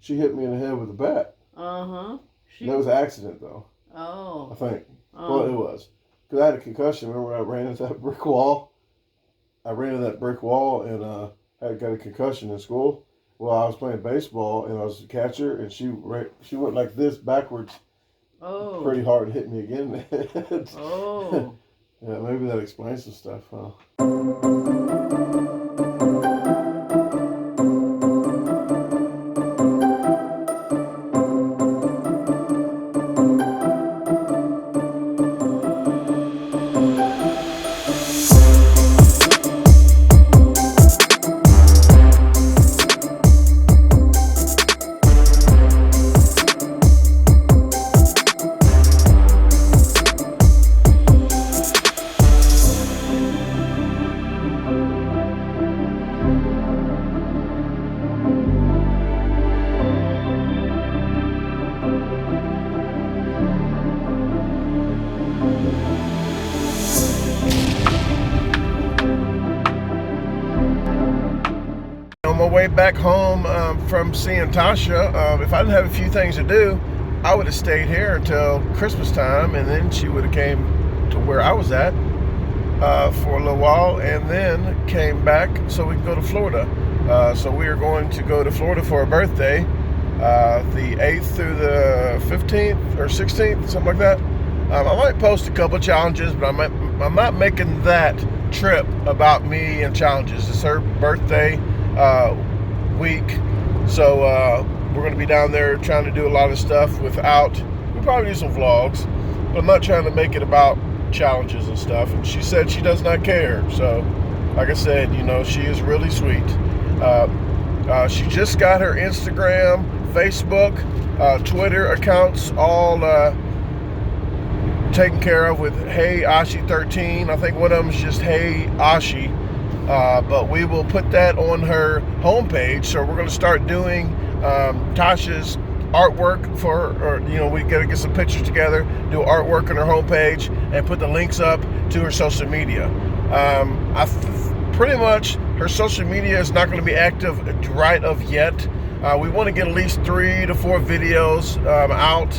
she hit me in the head with a bat. That was an accident, though. Oh. I think. Well, it was. Because I had a concussion. Remember I ran into that brick wall? I ran into that brick wall and I got a concussion in school. Well, I was playing baseball and I was a catcher, and she went like this backwards. Oh. Pretty hard and hit me again. Oh. Yeah, maybe that explains some stuff, huh? On my way back home from seeing Tasha, if I didn't have a few things to do, I would have stayed here until Christmas time, and then she would have came to where I was at for a little while, and then came back so we can go to Florida. So we are going to go to Florida for her birthday, the 8th through the 15th or 16th, something like that. I might post a couple challenges, but I'm not making that trip about me and challenges. It's her birthday week, so we're going to be down there trying to do a lot of stuff we'll probably do some vlogs, but I'm not trying to make it about challenges and stuff. And she said she does not care, so like I said, she is really sweet. She just got her Instagram, Facebook, Twitter accounts all taken care of with Hey Ashi13. I think one of them is just Hey Ashi. But we will put that on her homepage. So we're going to start doing Tasha's artwork for her, we got to get some pictures together, do artwork on her homepage, and put the links up to her social media. Pretty much her social media is not going to be active right of yet. We want to get at least 3 to 4 videos out,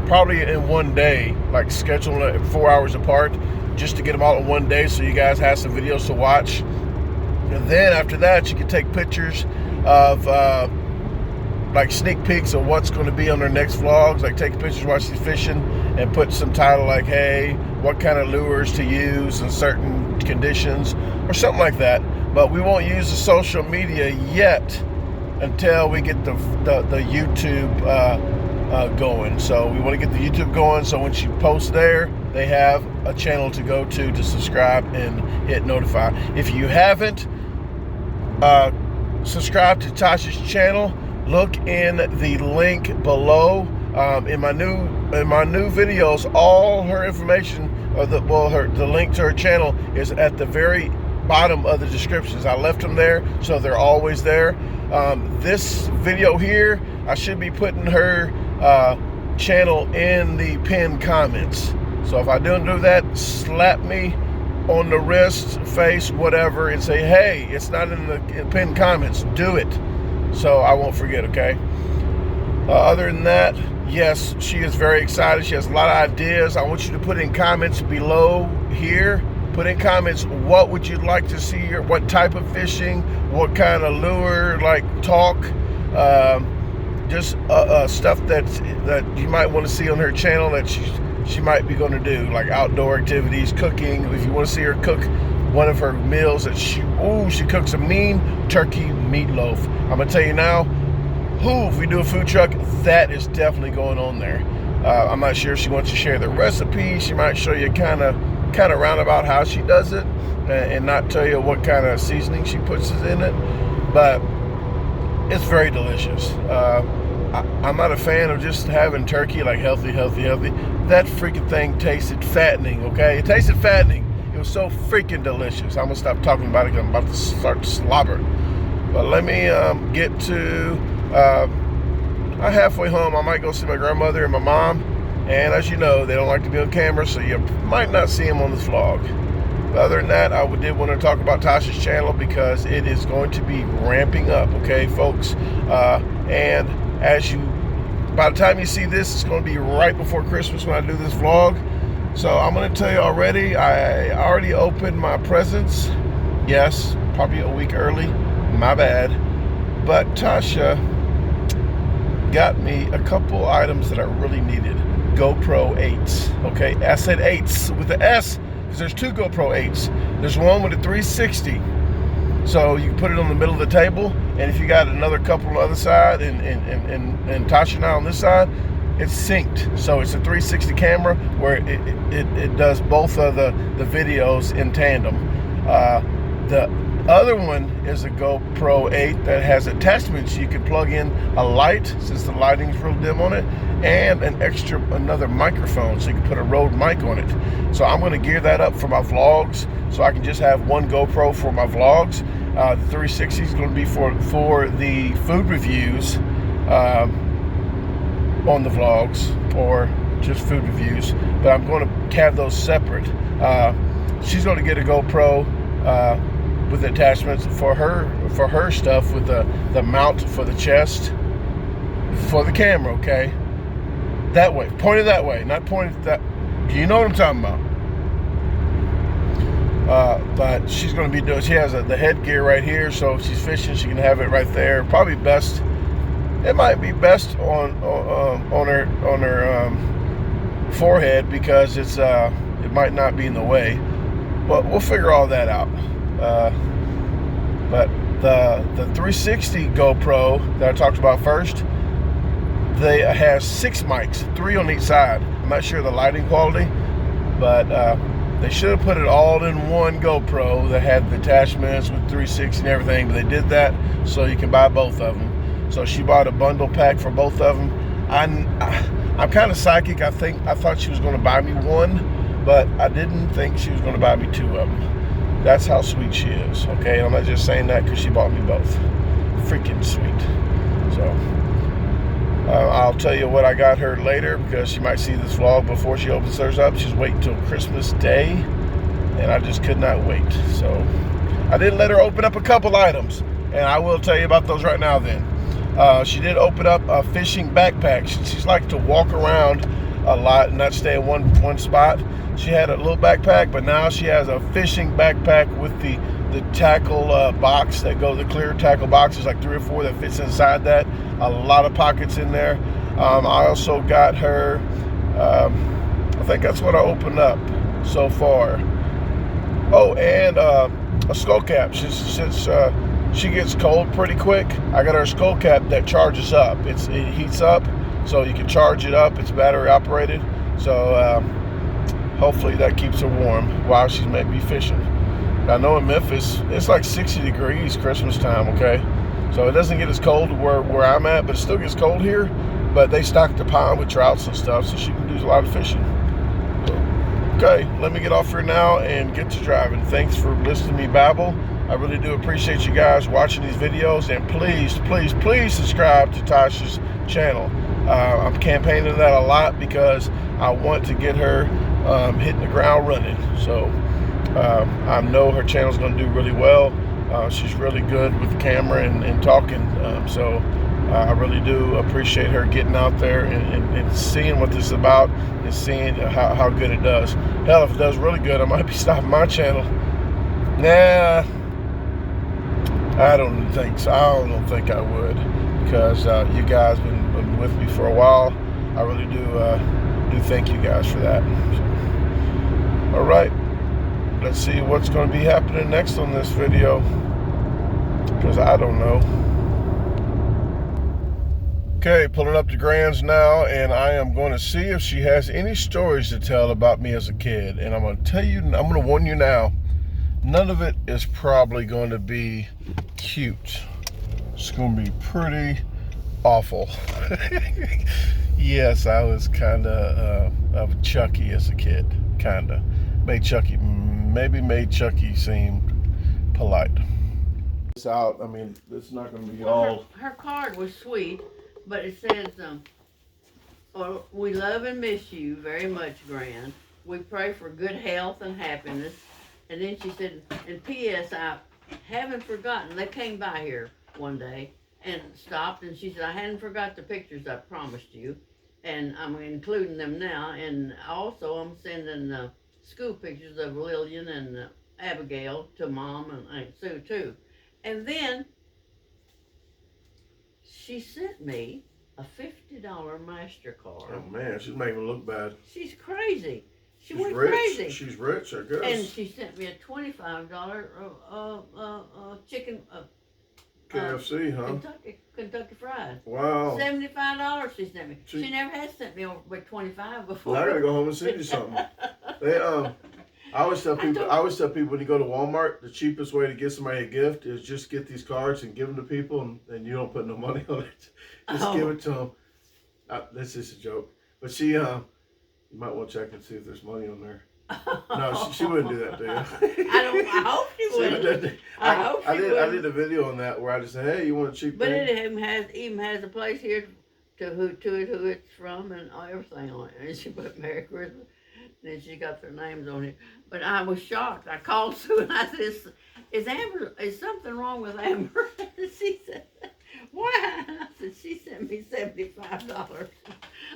probably in one day, like scheduling it 4 hours apart, just to get them all in one day so you guys have some videos to watch. And then after that, you can take pictures of like sneak peeks of what's going to be on their next vlogs, like take pictures while she's fishing and put some title like, hey, what kind of lures to use in certain conditions or something like that. But we won't use the social media yet until we get the YouTube going. So we want to get the YouTube going, so when she posts there, they have a channel to go to subscribe and hit notify. If you haven't subscribed to Tasha's channel, look in the link below. In my new videos, all her information, the link to her channel is at the very bottom of the descriptions. I left them there, so they're always there. This video here, I should be putting her channel in the pinned comments. So if I don't do that, slap me on the wrist, face, whatever, and say, hey, it's not in the pinned comments. Do it, so I won't forget, okay? Other than that, yes, she is very excited. She has a lot of ideas. I want you to put in comments below here. Put in comments, what would you like to see, or what type of fishing, what kind of lure, like talk, just stuff that you might want to see on her channel that she might be going to do, like outdoor activities, cooking. If you want to see her cook one of her meals, that she cooks a mean turkey meatloaf. I'm gonna tell you now, if we do a food truck, that is definitely going on there. I'm not sure if she wants to share the recipe. She might show you kind of roundabout how she does it, and not tell you what kind of seasoning she puts in it, but it's very delicious. I'm not a fan of just having turkey like healthy. That freaking thing tasted fattening, okay? It tasted fattening. It was so freaking delicious. I'm gonna stop talking about it because I'm about to start slobbering. But let me get to, I'm halfway home. I might go see my grandmother and my mom. And as you know, they don't like to be on camera, so you might not see them on this vlog. Other than that, I did want to talk about Tasha's channel because it is going to be ramping up, okay, folks? And by the time you see this, it's going to be right before Christmas when I do this vlog. So I'm going to tell you already, I already opened my presents. Yes, probably a week early. My bad. But Tasha got me a couple items that I really needed. GoPro 8s, okay? I said 8s with the S because there's two GoPro 8s. There's one with a 360. So you can put it on the middle of the table, and if you got another couple on the other side and Tasha and I on this side, it's synced. So it's a 360 camera where it does both of the videos in tandem. The other one is a GoPro 8 that has attachments. You can plug in a light, since the lighting's real dim on it, and another microphone, so you can put a Rode mic on it. So I'm going to gear that up for my vlogs, so I can just have one GoPro for my vlogs. The 360 is going to be for the food reviews on the vlogs, or just food reviews. But I'm going to have those separate. She's going to get a GoPro with attachments for her stuff, with the mount for the chest for the camera, okay? That way, pointed that way, not pointed that. You know what I'm talking about. But she's going to be doing. She has the headgear right here, so if she's fishing, she can have it right there. Probably best. It might be best on her forehead because it might not be in the way. But we'll figure all that out. But the 360 GoPro that I talked about first, they has 6 mics, 3 on each side. I'm not sure the lighting quality, but they should have put it all in one GoPro that had the attachments with 360 and everything, but they did that so you can buy both of them. So she bought a bundle pack for both of them. I'm kind of psychic. I thought she was going to buy me one, but I didn't think she was going to buy me 2 of them. That's how sweet she is, okay? I'm not just saying that because she bought me both. Freaking sweet. So I'll tell you what I got her later, because she might see this vlog before she opens hers up. She's waiting till Christmas Day, and I just could not wait. So I did let her open up a couple items, and I will tell you about those right now then. She did open up a fishing backpack. She's like to walk around a lot and not stay in one spot. She had a little backpack, but now she has a fishing backpack with the tackle box that goes, the clear tackle box. There's like 3 or 4 that fits inside that. A lot of pockets in there. I also got her, I think that's what I opened up so far. Oh, and a skull cap. She gets cold pretty quick. I got her a skull cap that charges up. It heats up, so you can charge it up. It's battery operated. So hopefully that keeps her warm while she's maybe fishing. I know in Memphis, it's like 60 degrees Christmas time, okay? So it doesn't get as cold where I'm at, but it still gets cold here. But they stock the pond with trouts and stuff, so she can do a lot of fishing. Okay, let me get off here now and get to driving. Thanks for listening to me babble. I really do appreciate you guys watching these videos, and please, please, please subscribe to Tasha's channel. I'm campaigning that a lot because I want to get her hitting the ground running. So I know her channel's going to do really well. She's really good with the camera and talking. So I really do appreciate her getting out there and seeing what this is about, and seeing how good it does. Hell, if it does really good, I might be stopping my channel. Nah, I don't think so. I don't think I would, because you guys been with me for a while. I really do thank you guys for that. So, all right, let's see what's going to be happening next on this video, because I don't know. Okay, pulling up to Gran's now, and I am going to see if she has any stories to tell about me as a kid. And I'm going to tell you, I'm going to warn you now, none of it is probably going to be cute. It's going to be pretty awful. Yes, I was kind of Chucky as a kid, kind of. Made Chucky seem polite. It's out. I mean, it's not going to be all. Her card was sweet, but it says, we love and miss you very much, Gran. We pray for good health and happiness And then she said, and P.S. I haven't forgotten. They came by here one day and stopped, and she said, I hadn't forgot the pictures I promised you, and I'm including them now. And also, I'm sending school pictures of Lillian and Abigail to Mom and Sue too. And then she sent me a $50 MasterCard. Oh man, she's making me look bad. She's crazy. She's went rich. crazy. She's rich, I guess. And she sent me a $25 chicken. KFC, huh? Kentucky Fried. Wow. $75 she sent me. She never has sent me over with 25 before. Well, I gotta go home and send you something. They I always tell people when you go to Walmart, the cheapest way to get somebody a gift is just get these cards and give them to people, and you don't put no money on it. Just give it to them. That's just a joke. But she, you might want to check and see if there's money on there. No, she wouldn't do that to you. I hope she wouldn't. I hope she wouldn't. I did a video on that where I just said, hey, you want a cheap but thing? it even has a place here to who it's from and everything on it. And she put Merry Christmas. And then she got their names on it. But I was shocked. I called Sue and I said, is something wrong with Amber? And she said, why? I said, she sent me $75.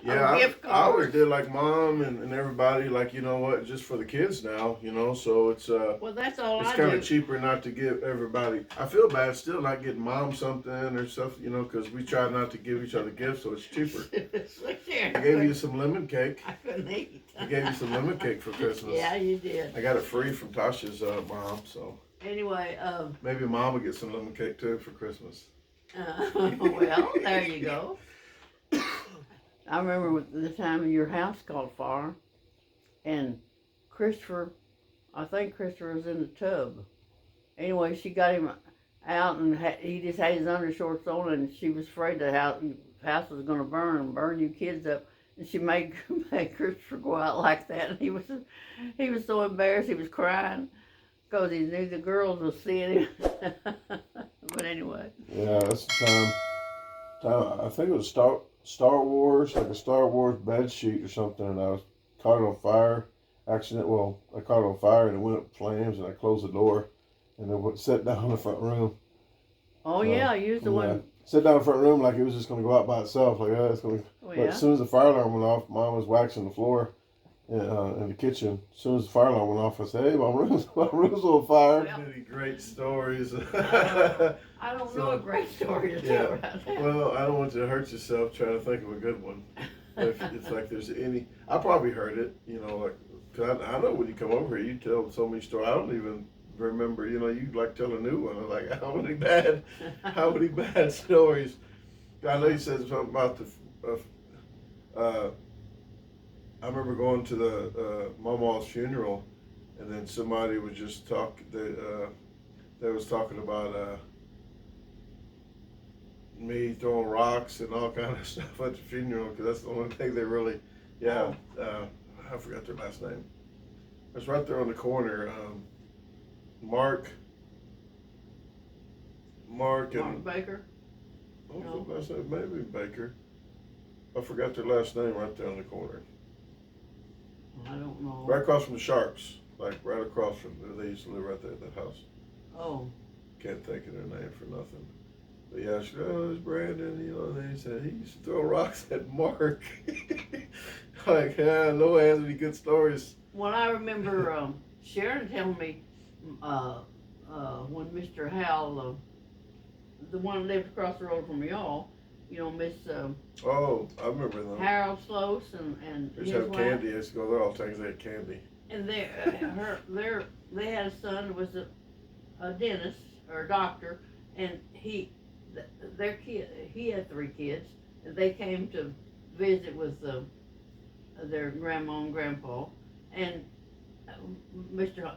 Yeah, gift I always did like Mom and everybody, like, you know what, just for the kids now, you know, so it's well, that's all it's kind of cheaper not to give everybody. I feel bad still not getting Mom something or stuff, you know, because we try not to give each other gifts, so it's cheaper. I gave you some lemon cake. I couldn't eat. I gave you some lemon cake for Christmas. Yeah, you did. I got it free from Tasha's mom, so. Anyway, maybe Mom will get some lemon cake too for Christmas. Well, there you go. I remember the time your house caught fire, and Christopher, I think Christopher was in the tub. Anyway, she got him out, and he just had his undershorts on, and she was afraid the house was going to burn you kids up. And she made Christopher go out like that, and he was so embarrassed. He was crying because he knew the girls were seeing him. But anyway. Yeah, that's the time. I think it was Star Wars, like a Star Wars bed sheet or something, and I caught it on fire. I caught it on fire and it went up flames, and I closed the door, and then sat down in the front room. Oh yeah, you was the one. Sat down in the front room like it was just going to go out by itself, like it's going to. Oh, yeah. But as soon as the fire alarm went off, Mom was waxing the floor in the kitchen. As soon as the fire alarm went off, I said, "Hey, my room's on fire." Well, many great stories. I don't know a great story to tell about that. Well, I don't want you to hurt yourself trying to think of a good one. If it's like there's any, I probably heard it, you know, like, cause I know when you come over here, you tell so many stories. I don't even remember, you know, you like tell a new one. I'm like, how many bad stories? I know you said something about I remember going to the Mama's funeral, and then somebody was just they was talking about me throwing rocks and all kind of stuff at the funeral, because that's the only thing they really, I forgot their last name. It's right there on the corner. Mark Baker? What was the last name? Maybe Baker. I forgot their last name right there on the corner. I don't know. Right across from the Sharps. Like right across from they used to live right there at that house. Oh. Can't think of their name for nothing. But yeah, she said, oh, it's Brandon, you know, and then he said he used to throw rocks at Mark. Like, yeah, no one has any good stories. Well, I remember Sharon telling me when Mr. Howell, the one that lived across the road from y'all, you know, Miss oh, I remember them. Harold Slose and they have candy. I used to go there all the time. They had candy. And they had a son who was a dentist or a doctor, and he had 3 kids, and they came to visit with their grandma and grandpa, and Mr.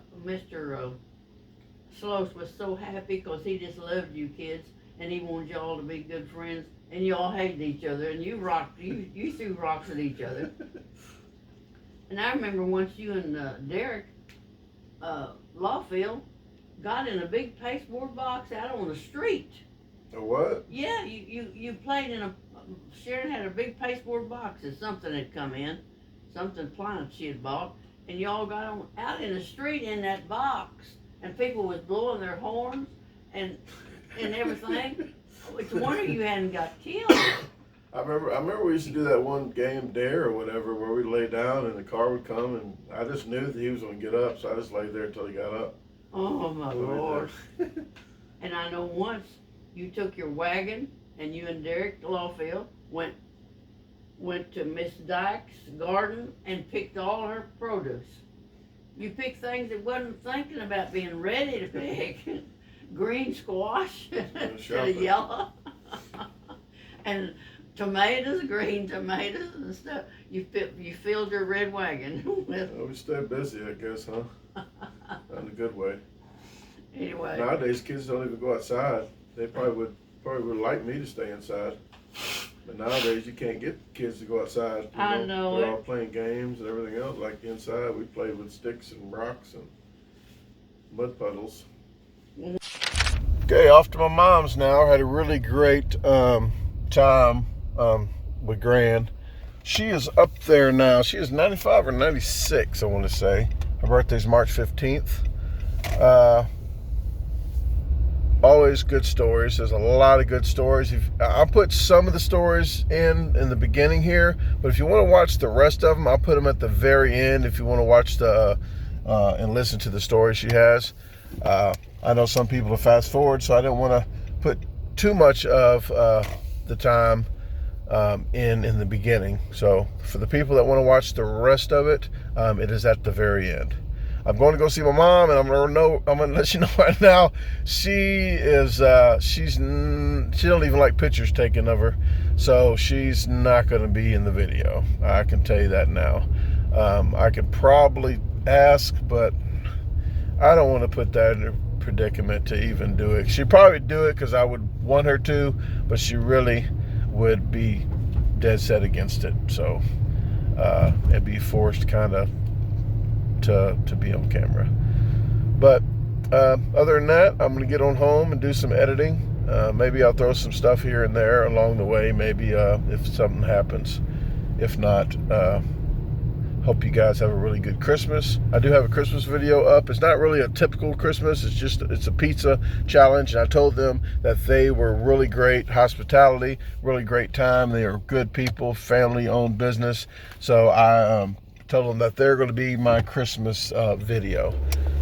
Slose was so happy because he just loved you kids, and he wanted y'all to be good friends, and y'all hated each other, and you threw rocks at each other. And I remember once you and Derek Lawfield got in a big pasteboard box out on the street. A what? Yeah, you played in Sharon had a big pasteboard box and something had come in, something appliance she had bought, and y'all got on out in the street in that box, and people was blowing their horns and everything. It's a wonder you hadn't got killed. I remember we used to do that one game Dare or whatever where we'd lay down and the car would come and I just knew that he was going to get up, so I just laid there until he got up. Oh my Lord. And I know once you took your wagon and you and Derek Lawfield went to Miss Dyke's garden and picked all her produce. You picked things that wasn't thinking about being ready to pick. Green squash instead of yellow. And tomatoes, green tomatoes and stuff. You filled your red wagon with. Well, we stayed busy, I guess, huh? In a good way. Anyway. Nowadays, kids don't even go outside. They probably would like me to stay inside. But nowadays, you can't get kids to go outside. I know They're it. all playing games and everything else. Like inside, we played with sticks and rocks and mud puddles. Okay, off to my mom's now. Had a really great time with Gran. She is up there now. She is 95 or 96, I want to say. Her birthday's March 15th. Always good stories. There's a lot of good stories. I'll put some of the stories in the beginning here, but if you want to watch the rest of them, I'll put them at the very end if you want to watch and listen to the story she has. I know some people will fast forward, so I didn't want to put too much of the time in the beginning. So for the people that want to watch the rest of it, it is at the very end. I'm going to go see my mom, and I'm gonna let you know right now. She don't even like pictures taken of her, so she's not going to be in the video. I can tell you that now. I could probably ask, but I don't want to put that in a predicament to even do it. She'd probably do it because I would want her to, but she really would be dead set against it. So and be forced kind of to be on camera. But other than that, I'm gonna get on home and do some editing. Maybe I'll throw some stuff here and there along the way, maybe if something happens. If not, hope you guys have a really good Christmas. I do have a Christmas video up. It's not really a typical Christmas. It's a pizza challenge, and I told them that they were really great hospitality, really great time. They are good people, family-owned business. So I told them that they're going to be my Christmas video.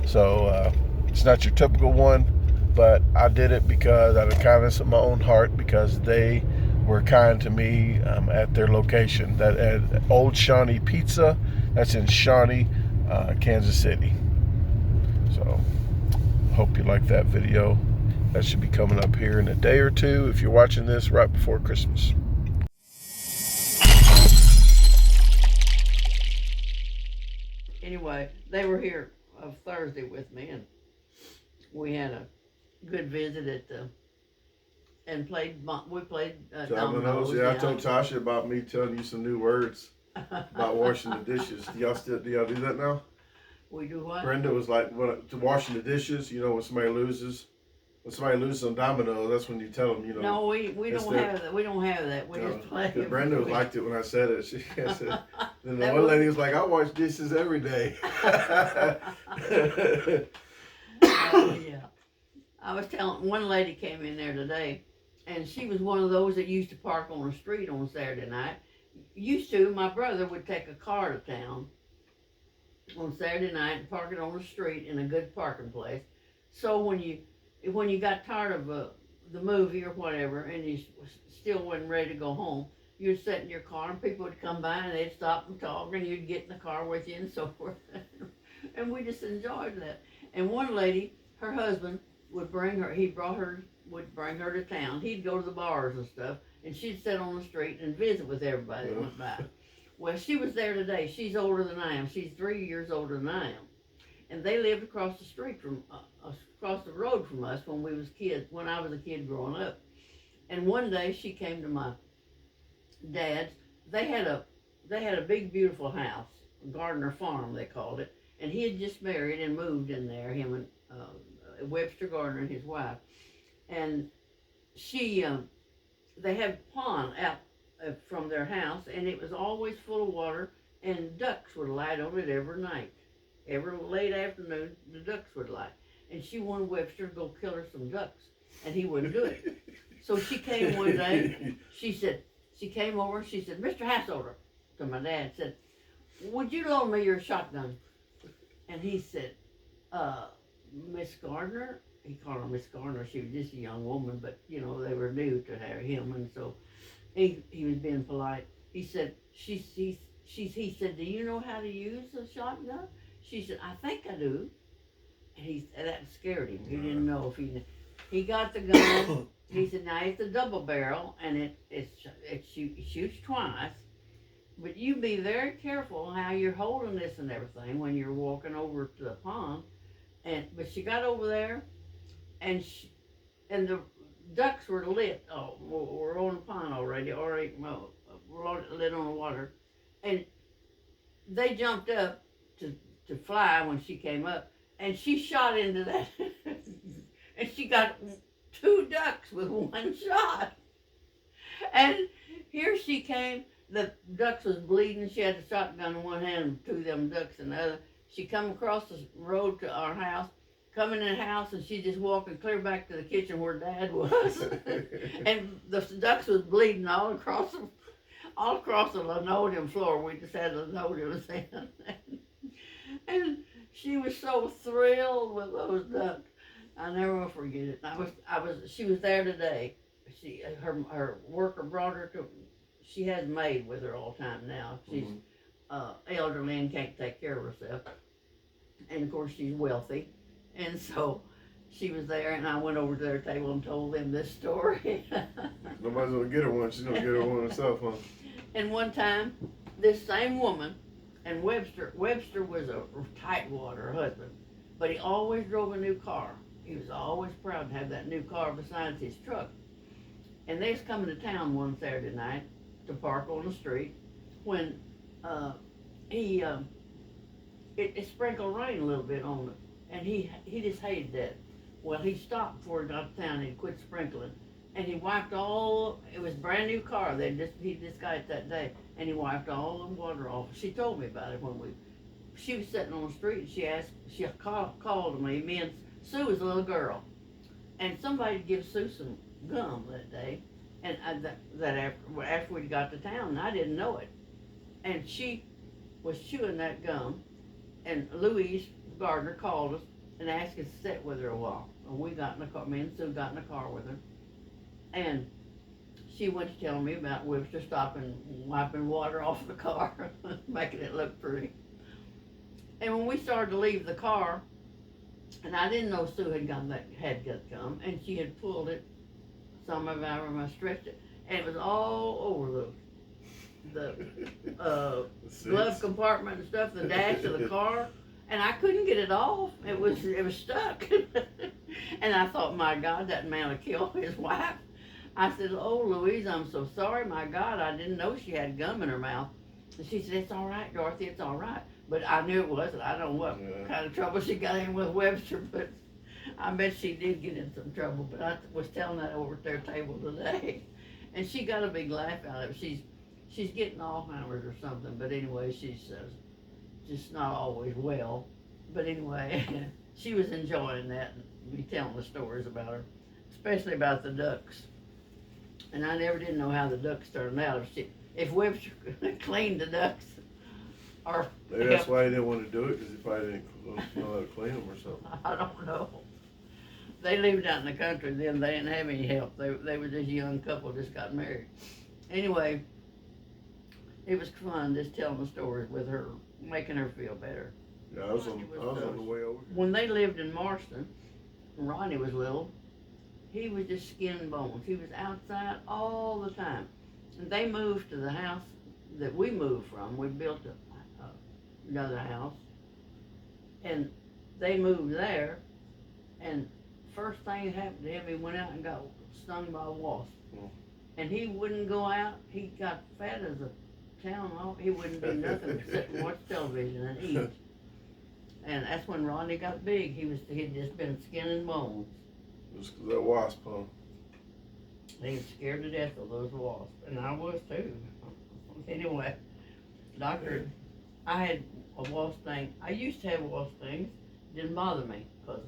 So it's not your typical one, but I did it because out of kindness of my own heart, because they were kind to me at their location, that at Old Shawnee Pizza. That's in Shawnee, Kansas City. So hope you like that video. That should be coming up here in a day or two if you're watching this right before Christmas. Anyway, they were here Thursday with me, and we had a good visit at the and we played dominoes. Yeah, I told Tasha about me telling you some new words about washing the dishes. Do y'all do that now? We do what? Brenda was like, to washing the dishes. You know, when somebody loses on dominoes, that's when you tell them, you know. No, we don't have that. We don't have that. We just play. Brenda liked it when I said it. She said. Then the one lady was like, I wash dishes every day. Yeah. I was telling, one lady came in there today, and she was one of those that used to park on the street on Saturday night. My brother would take a car to town on Saturday night and park it on the street in a good parking place. So when you got tired of the movie or whatever, and you still wasn't ready to go home, you'd sit in your car and people would come by and they'd stop and talk, and you'd get in the car with you and so forth. And we just enjoyed that. And one lady, her husband would bring her to town. He'd go to the bars and stuff, and she'd sit on the street and visit with everybody that went by. Well, she was there today. She's older than I am. She's 3 years older than I am. And they lived across the street across the road from us when I was a kid growing up. And one day she came to my dad's. They had a big, beautiful house, Gardner Farm they called it, and he had just married and moved in there, him and Webster Gardner and his wife. And they had a pond out from their house, and it was always full of water, and ducks would light on it every night. Every late afternoon, the ducks would light. And she wanted Webster to go kill her some ducks, and he wouldn't do it. So she came one day, she came over and she said, Mr. Hassolder, to my dad, said, would you loan me your shotgun? And he said, Miss Gardner, he called her Miss Gardner, she was just a young woman, but you know, they were new to him, and so he was being polite. He said, he said, do you know how to use a shotgun? She said, I think I do. And that scared him. He didn't know if he got the gun. He said, now it's a double barrel, and it shoots twice. But you be very careful how you're holding this and everything when you're walking over to the pond. But she got over there, and the ducks were lit. Oh, we're on the pond already lit on the water, and they jumped up to fly when she came up, and she shot into that, and she got 2 ducks with 1 shot. And here she came. The ducks was bleeding. She had the shotgun in one hand and 2 of them ducks in the other. She come across the road to our house, coming in the house, and she just walking clear back to the kitchen where Dad was. And the ducks was bleeding all across the linoleum floor. We just had linoleum then. And she was so thrilled with those ducks. I never will forget it. She was there today. Her worker brought her to. She has a maid with her all the time now. She's elderly and can't take care of herself. And of course she's wealthy. And so she was there, and I went over to their table and told them this story. Nobody's gonna get her one. She's gonna get her one herself, huh? And one time, this same woman, and Webster was a tightwater husband, but he always drove a new car. He was always proud to have that new car besides his truck. And they was coming to town one Saturday night to park on the street when it sprinkled rain a little bit on it, and he just hated that. Well, he stopped before he got to town and he quit sprinkling, and he wiped it was a brand new car, he just got it that day, and he wiped all the water off. She told me about it she was sitting on the street, and she called me and Sue was a little girl, and somebody gave Sue some gum that day, and after we got to town, and I didn't know it, and she was chewing that gum, and Louise Gardner called us and asked us to sit with her a while, and we got in the car. Me and Sue got in the car with her, and she went to tell me about Webster stopping, wiping water off the car, making it look pretty. And when we started to leave the car, and I didn't know Sue had got gum, and she had pulled it, some of it out of my stretched it, and it was all over the glove compartment and stuff, the dash of the car, and I couldn't get it off. It was stuck. And I thought, my God, that man will kill his wife. I said, oh, Louise, I'm so sorry. My God, I didn't know she had gum in her mouth. And she said, it's all right, Dorothy, it's all right. But I knew it wasn't. I don't know what kind of trouble she got in with Webster, but I bet she did get in some trouble. But I was telling that over at their table today. And she got a big laugh out of it. She's getting Alzheimer's or something, but anyway, she's just not always well. But anyway, she was enjoying that and me telling the stories about her, especially about the ducks. And I never did know how the ducks turned out. If Webster cleaned the ducks, or maybe that's why he didn't want to do it, because he probably didn't know how to clean them or something. I don't know. They lived out in the country then. They didn't have any help. They were this young couple just got married. Anyway, it was fun just telling the stories with her, making her feel better. Yeah, I was on the way over here. When they lived in Marston, Ronnie was little, he was just skin and bones. He was outside all the time. And they moved to the house that we moved from. We built another house, and they moved there, and first thing that happened to him, he went out and got stung by a wasp. And he wouldn't go out. He got fat as a town. He wouldn't do nothing except watch television and eat. And that's when Ronnie got big. He'd just been skin and bones. It was that wasp, huh? He was scared to death of those wasps, and I was too. Anyway, doctor I had a wall stain. I used to have wall stains. Didn't bother me because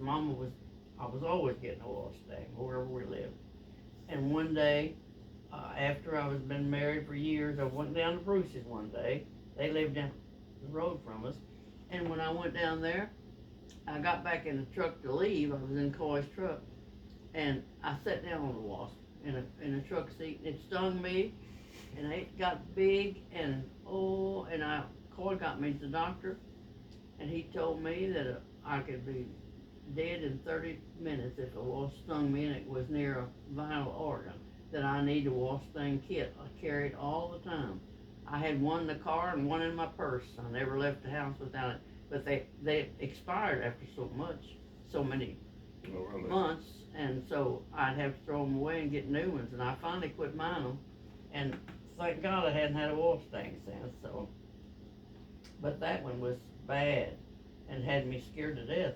I was always getting a wall stain wherever we lived. And one day, after I was been married for years, I went down to Bruce's one day. They lived down the road from us. And when I went down there, I got back in the truck to leave. I was in Coy's truck, and I sat down on the wasp in a truck seat, and it stung me, and it got big, and Coy got me to the doctor, and he told me that I could be dead in 30 minutes if a wasp stung me and it was near a vital organ. That I need a wasp sting kit. I carry it all the time. I had one in the car and one in my purse. I never left the house without it. But they expired after so many months, and so I'd have to throw them away and get new ones. And I finally quit buying them, and thank God I hadn't had a wasp sting since. So, but that one was bad and had me scared to death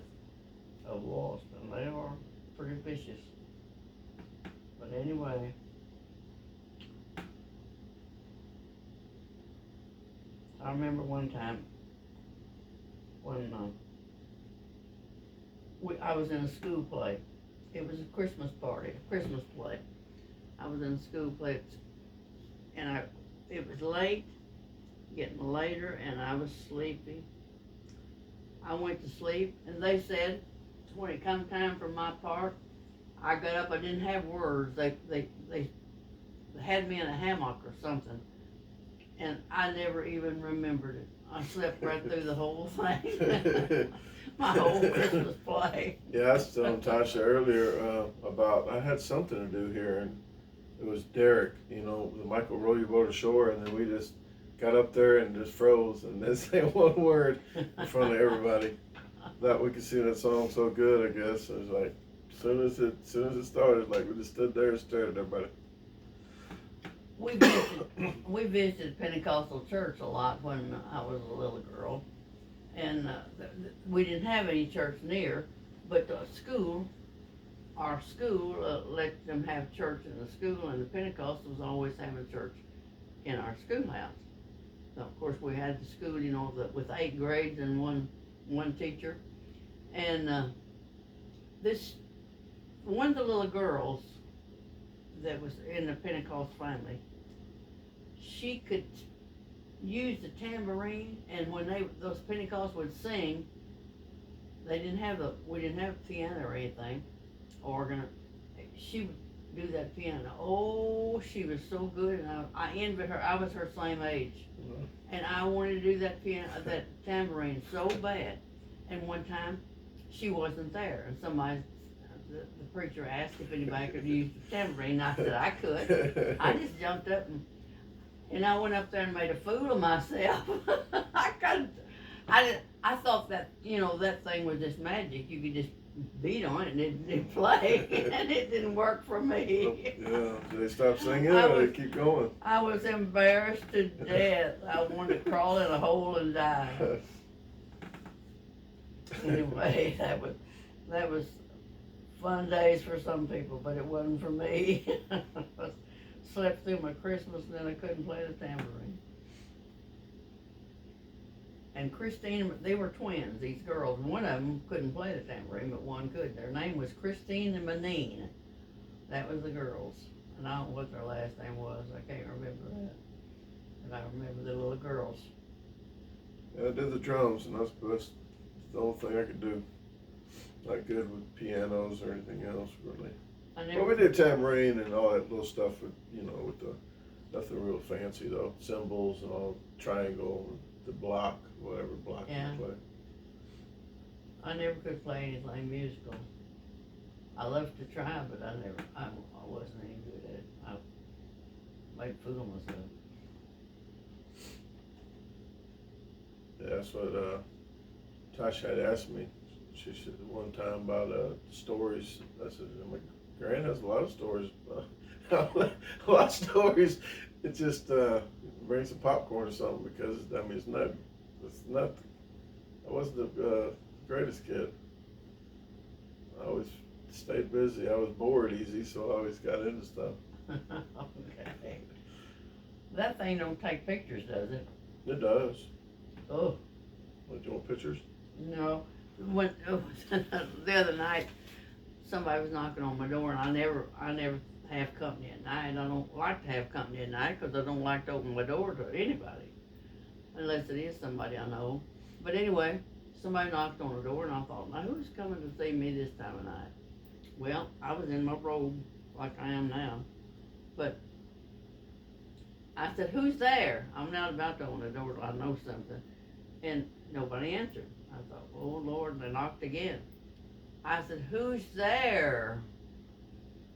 of wasps, and they are pretty vicious. But anyway. I remember one time when I was in a school play. It was a Christmas party, a Christmas play. I was in a school play, and it was late, getting later, and I was sleepy. I went to sleep, and they said, when it come time for my part, I got up. I didn't have words. They had me in a hammock or something. And I never even remembered it. I slept right through the whole thing. My whole Christmas play. Yeah, I was telling Tasha earlier about, I had something to do here, and it was Derek, the Michael row your boat ashore, and then we just got up there and just froze and didn't say one word in front of everybody. Thought we could sing that song so good, I guess. It was like, as soon as it started, like we just stood there and stared at everybody. We visited Pentecostal church a lot when I was a little girl, and we didn't have any church near, but our school let them have church in the school, and the Pentecostals always having church in our schoolhouse. So of course we had the school, with 8 grades and one teacher, and one of the little girls that was in the Pentecost family, she could use the tambourine, and when those Pentecostals would sing, we didn't have a piano or anything, organ. She would do that piano. Oh, she was so good, and I envied her. I was her same age, and I wanted to do that tambourine so bad. And one time, she wasn't there, and the preacher asked if anybody could use the tambourine. I said I could. I just jumped up and I went up there and made a fool of myself. I thought that, that thing was just magic. You could just beat on it and it'd play, and it didn't work for me. Yeah, they stopped singing or they keep going? I was embarrassed to death. I wanted to crawl in a hole and die. Anyway, that was fun days for some people, but it wasn't for me. Slept through my Christmas, and then I couldn't play the tambourine. And Christine, they were twins, these girls. One of them couldn't play the tambourine, but one could. Their name was Christine and Manine. That was the girls. And I don't know what their last name was. I can't remember that. But I remember the little girls. Yeah, I did the drums, and that's the only thing I could do. Not good with pianos or anything else, really. Well, we did tambourine and all that little stuff with nothing real fancy though. Cymbals and all, triangle, the block, whatever block you play. I never could play anything musical. I loved to try, but I wasn't any good at it. I made a fool of myself. Yeah, that's what Tasha had asked me. She said one time about stories. I said, Gran has a lot of stories. A lot of stories. It just bring some popcorn or something, because it's not. I wasn't the greatest kid. I always stayed busy. I was bored easy, so I always got into stuff. Okay. That thing don't take pictures, does it? It does. Oh. What, do you want pictures? No. When the other night, somebody was knocking on my door, and I never have company at night. I don't like to have company at night because I don't like to open my door to anybody, unless it is somebody I know. But anyway, somebody knocked on the door, and I thought, now who's coming to see me this time of night? Well, I was in my robe like I am now, but I said, who's there? I'm not about to open the door till I know something. And nobody answered. I thought, oh Lord, and they knocked again. I said, who's there?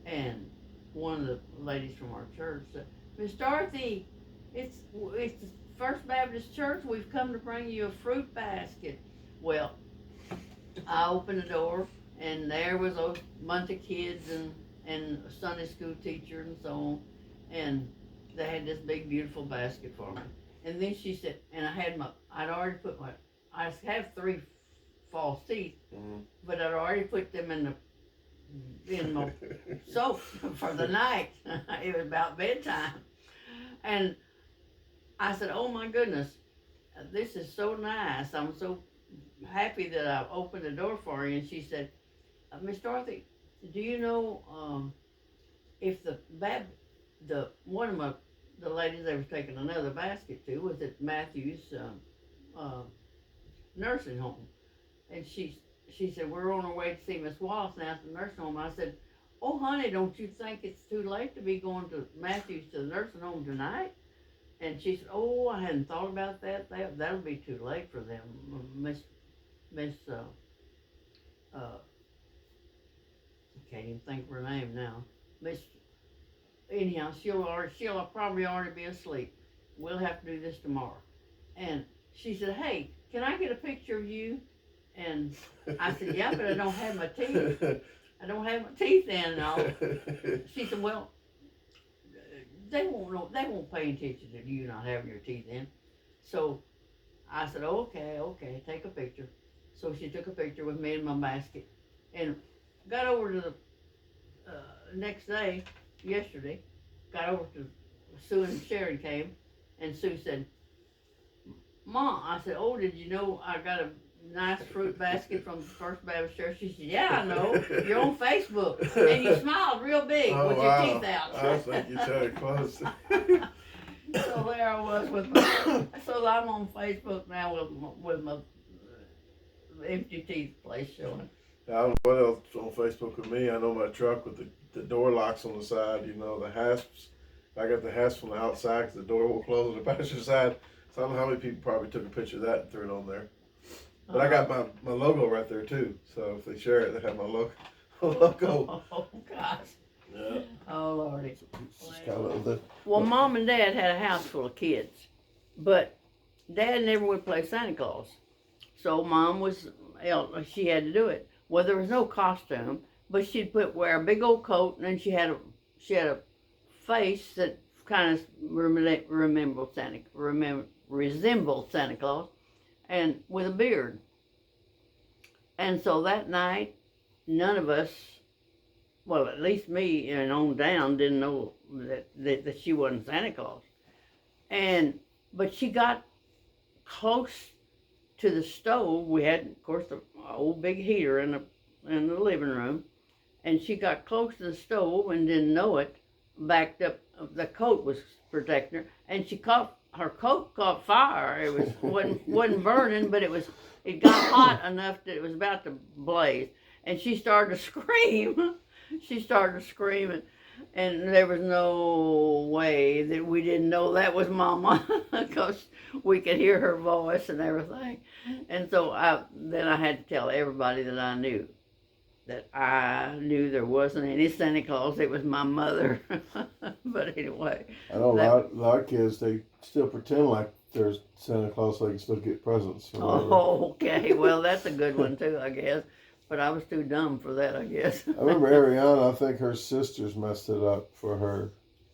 And one of the ladies from our church said, Miss Dorothy, it's the First Baptist Church. We've come to bring you a fruit basket. Well, I opened the door, and there was a bunch of kids and a Sunday school teacher and so on. And they had this big, beautiful basket for me. And then she said, and I'd already put I have 3 false teeth, but I'd already put them in my soap for the night. It was about bedtime. And I said, oh my goodness, this is so nice. I'm so happy that I opened the door for you. And she said, Miss Dorothy, do you know if one of the ladies they was taking another basket to was at Matthew's nursing home? And she said, we're on our way to see Miss Wallace now at the nursing home. I said, oh honey, don't you think it's too late to be going to Matthew's to the nursing home tonight? And she said, oh, I hadn't thought about that. That'll be too late for them. I can't even think of her name now. Anyhow, she'll probably already be asleep. We'll have to do this tomorrow. And she said, hey, can I get a picture of you? And I said, yeah, but I don't have my teeth. I don't have my teeth in and all. She said, well, they won't pay attention to you not having your teeth in. So I said, okay, take a picture. So she took a picture with me in my basket, and got over to the next day, yesterday, got over to Sue, and Sharon came, and Sue said, Mom, I said, oh, did you know I got a nice fruit basket from the First Baptist Church? She said, yeah, I know. You're on Facebook. And you smiled real big with your teeth out. I think you tried it close. So there I was so I'm on Facebook now with my empty teeth place showing. I don't know what else on Facebook with me. I know my truck with the door locks on the side, the hasps. I got the hasp from the outside because the door will close on the passenger side. So I don't know how many people probably took a picture of that and threw it on there. But I got my logo right there too. So if they share it, they have my logo. Oh gosh. Yeah. Oh Lordy. Well, well, Mom and Dad had a house full of kids, but Dad never would play Santa Claus. So Mom she had to do it. Well, there was no costume, but she'd wear a big old coat, and then she had a face that kind of resembled Santa Claus, and with a beard. And so that night, none of us, well, at least me and on down, didn't know that she wasn't Santa Claus. But she got close to the stove. We had, of course, the old big heater in the living room, and she got close to the stove and didn't know it. Backed up, the coat was protecting her, and her coat caught fire. It wasn't burning, but it got hot enough that it was about to blaze, and she started to scream. She started screaming, and there was no way that we didn't know that was Mama, because we could hear her voice and everything. And so then I had to tell everybody that I knew there wasn't any Santa Claus. It was my mother. But anyway. I know a lot of kids, they still pretend like there's Santa Claus so they can still get presents. Oh, okay. Well, that's a good one too, I guess. But I was too dumb for that, I guess. I remember Ariana, I think her sisters messed it up for her.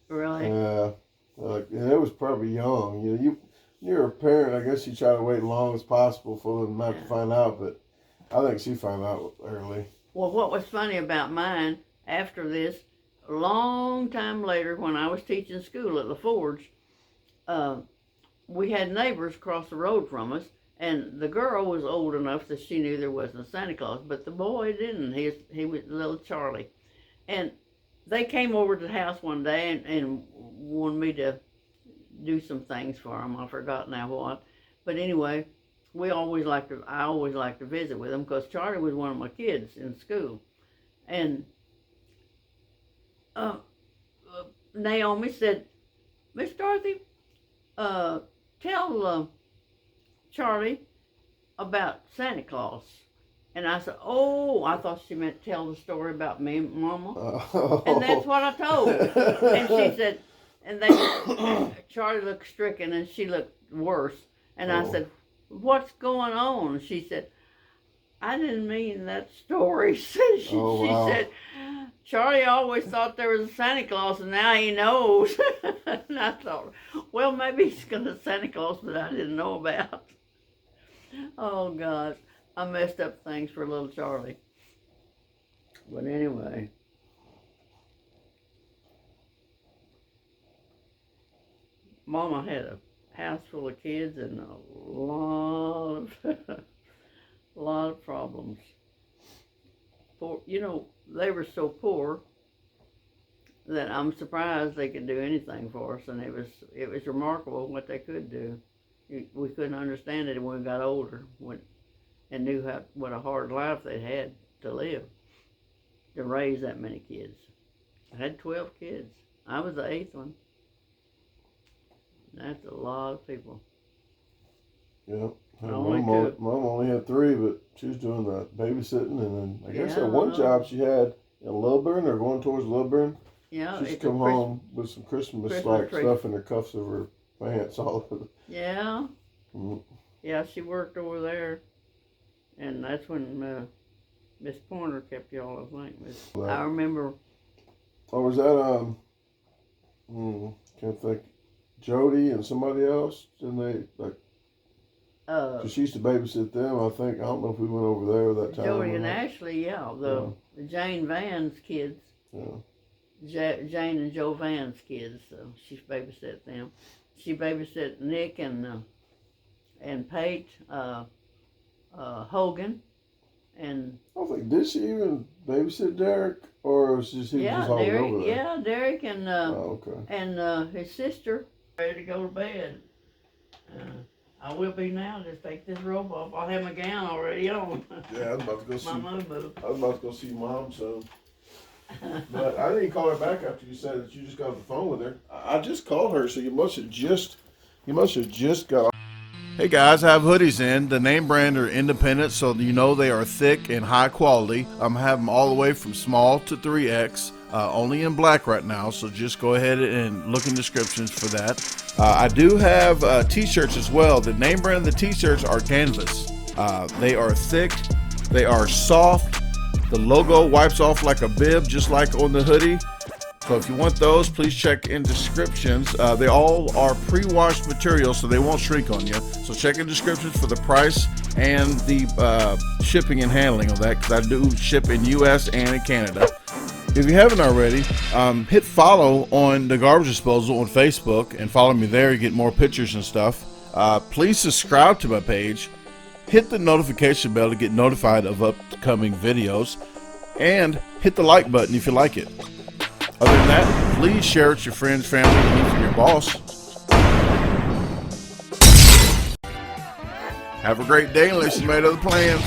Really? Yeah. And it was probably young. You're a parent, I guess you try to wait as long as possible for them not to find out, but I think she found out early. Well, what was funny about mine, after this, a long time later, when I was teaching school at La Forge, we had neighbors across the road from us, and the girl was old enough that she knew there wasn't a Santa Claus, but the boy didn't. He was little Charlie. And they came over to the house one day and wanted me to do some things for them. I forgot now what. But anyway, I always liked to visit with them because Charlie was one of my kids in school. And Naomi said, Miss Dorothy, tell Charlie about Santa Claus. And I said, oh, I thought she meant tell the story about me and Mama. Oh. And that's what I told. And she said, Charlie looked stricken and she looked worse. And I said, what's going on? And she said, I didn't mean that story. She said, Charlie always thought there was a Santa Claus and now he knows. And I thought, well, maybe he's got a Santa Claus that I didn't know about. Oh, God. I messed up things for little Charlie. But anyway. Mama had a house full of kids and a lot of problems. Poor, they were so poor that I'm surprised they could do anything for us, and it was remarkable what they could do. We couldn't understand it when we got older and knew what a hard life they had to live to raise that many kids. I had 12 kids. I was the 8th one. That's a lot of people. Yeah. Mom only had 3, but she was doing the babysitting, and then I guess at one job she had in Lilburn or going towards Lilburn. Yeah. She'd come home with some Christmas like stuff in her cuffs of her pants all over. Yeah. Mm-hmm. Yeah, she worked over there, and that's when Miss Pointer kept y'all, I think. I remember. Oh, was that can't think. Jody and somebody else, didn't they? Like, cause she used to babysit them. I think I don't know if we went over there that time. Jody and Ashley, the Jane Van's kids. Yeah. Jane and Joe Van's kids. So she babysat them. She babysat Nick and Pate Hogan, and I don't think, did she even babysit Derek, or was he just always over there? Yeah, Derek and okay. And his sister. Ready to go to bed. I will be now. Just take this robe off. I'll have my gown already on. Yeah, I was about to go see. I was about to go see Mom soon. But I didn't call her back after you said that you just got off the phone with her. I just called her, so you must have just got off. Hey guys, I have hoodies in. The name brand are independent, so they are thick and high quality. I'm having them all the way from small to 3X. Only in black right now, so just go ahead and look in descriptions for that. I do have t-shirts as well. The name brand of the t-shirts are canvas. They are thick, they are soft. The logo wipes off like a bib, just like on the hoodie. So if you want those, please check in descriptions. They all are pre-washed material, so they won't shrink on you. So check in descriptions for the price and the shipping and handling of that, because I do ship in US and in Canada. If you haven't already, hit follow on the Garbage Disposal on Facebook and follow me there. You get more pictures and stuff. Please subscribe to my page. Hit the notification bell to get notified of upcoming videos. And hit the like button if you like it. Other than that, please share it with your friends, family, and even your boss. Have a great day unless you made other plans.